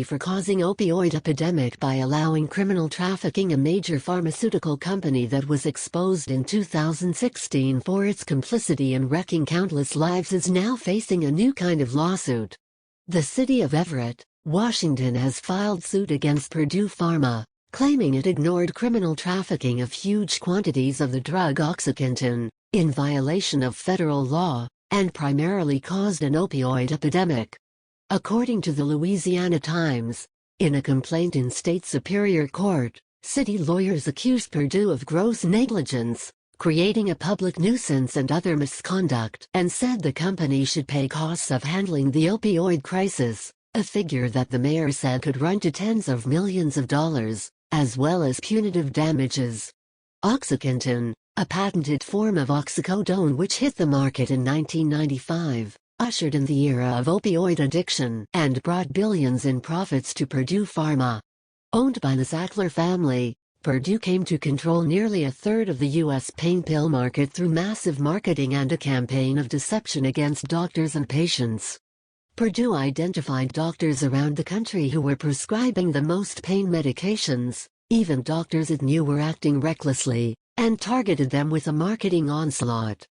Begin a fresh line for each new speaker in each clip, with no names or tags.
for causing opioid epidemic by allowing criminal trafficking. A major pharmaceutical company that was exposed in 2016 for its complicity in wrecking countless lives is now facing a new kind of lawsuit. The city of Everett, Washington has filed suit against Purdue Pharma, claiming it ignored criminal trafficking of huge quantities of the drug OxyContin, in violation of federal law, and primarily caused an opioid epidemic. According to the Louisiana Times, in a complaint in state superior court, city lawyers accused Purdue of gross negligence, creating a public nuisance and other misconduct, and said the company should pay costs of handling the opioid crisis, a figure that the mayor said could run to tens of millions of dollars, as well as punitive damages. OxyContin, a patented form of oxycodone which hit the market in 1995, ushered in the era of opioid addiction and brought billions in profits to Purdue Pharma. Owned by the Sackler family, Purdue came to control nearly a third of the U.S. pain pill market through massive marketing and a campaign of deception against doctors and patients. Purdue identified doctors around the country who were prescribing the most pain medications, even doctors it knew were acting recklessly, and targeted them with a marketing onslaught.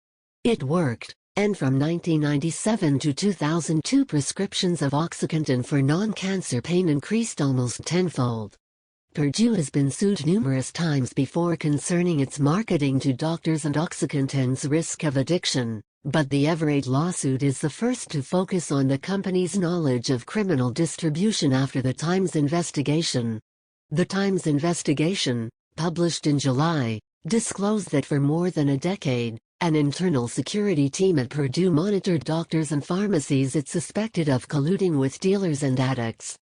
It worked, and from 1997 to 2002 prescriptions of OxyContin for non-cancer pain increased almost tenfold. Purdue has been sued numerous times before concerning its marketing to doctors and OxyContin's risk of addiction, but the Everett lawsuit is the first to focus on the company's knowledge of criminal distribution after the Times investigation. The Times investigation, published in July, disclosed that for more than a decade, an internal security team at Purdue monitored doctors and pharmacies it suspected of colluding with dealers and addicts.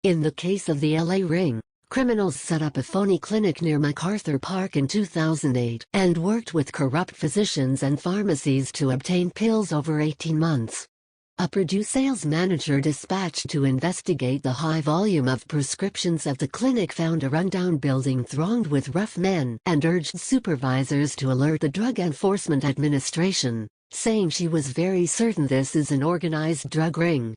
In the case of the LA ring, criminals set up a phony clinic near MacArthur Park in 2008 and worked with corrupt physicians and pharmacies to obtain pills over 18 months. A Purdue sales manager dispatched to investigate the high volume of prescriptions at the clinic found a rundown building thronged with rough men and urged supervisors to alert the Drug Enforcement Administration, saying she was very certain this is an organized drug ring.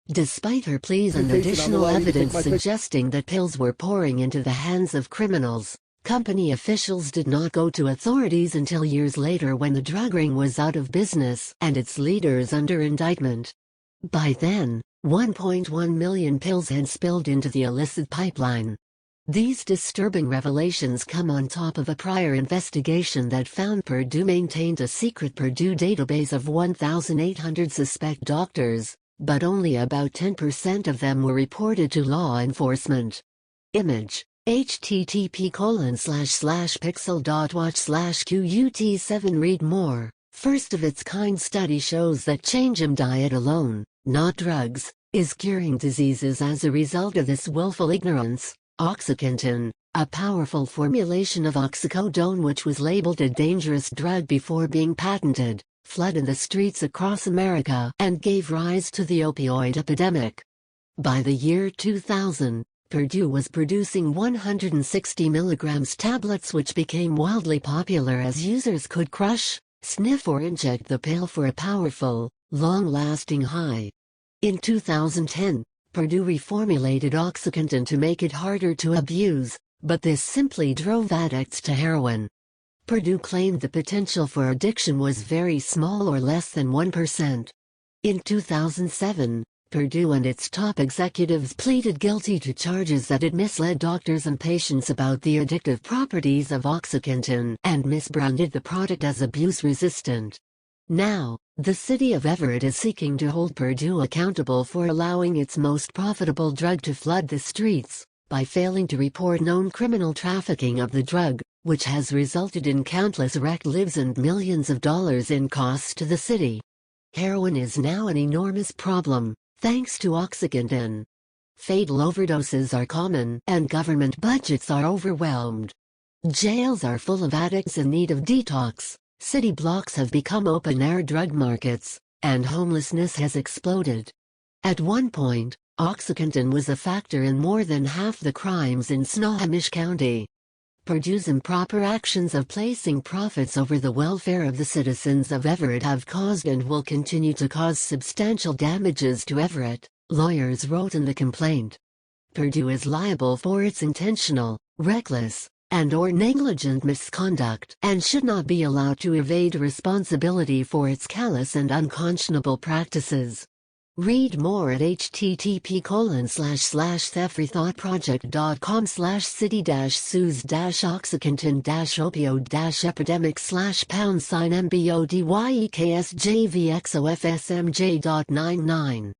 Despite her pleas and additional evidence suggesting that pills were pouring into the hands of criminals, company officials did not go to authorities until years later when the drug ring was out of business and its leaders under indictment. By then, 1.1 million pills had spilled into the illicit pipeline. These disturbing revelations come on top of a prior investigation that found Purdue maintained a secret Purdue database of 1,800 suspect doctors, but only about 10% of them were reported to law enforcement. Image: http://pixel.watch/QUT7 Read more. First of its kind study shows that changing diet alone, not drugs, is curing diseases as a result of this willful ignorance. OxyContin, a powerful formulation of oxycodone which was labeled a dangerous drug before being patented, flooded the streets across America and gave rise to the opioid epidemic. By the year 2000, Purdue was producing 160 mg tablets which became wildly popular as users could crush, sniff or inject the pill for a powerful, long-lasting high. In 2010, Purdue reformulated OxyContin to make it harder to abuse, but this simply drove addicts to heroin. Purdue claimed the potential for addiction was very small or less than 1%. In 2007, Purdue and its top executives pleaded guilty to charges that it misled doctors and patients about the addictive properties of OxyContin and misbranded the product as abuse-resistant. Now, the city of Everett is seeking to hold Purdue accountable for allowing its most profitable drug to flood the streets, by failing to report known criminal trafficking of the drug, which has resulted in countless wrecked lives and millions of dollars in costs to the city. Heroin is now an enormous problem, thanks to OxyContin. Fatal overdoses are common, and government budgets are overwhelmed. Jails are full of addicts in need of detox, city blocks have become open-air drug markets, and homelessness has exploded. At one point, OxyContin was a factor in more than half the crimes in Snohomish County. Purdue's improper actions of placing profits over the welfare of the citizens of Everett have caused and will continue to cause substantial damages to Everett, lawyers wrote in the complaint. Purdue is liable for its intentional, reckless, and/or negligent misconduct and should not be allowed to evade responsibility for its callous and unconscionable practices. Read more at http://city-sues-oxycontin-opioid-epidemic /#MBODYEKSJVXOFSMJ.99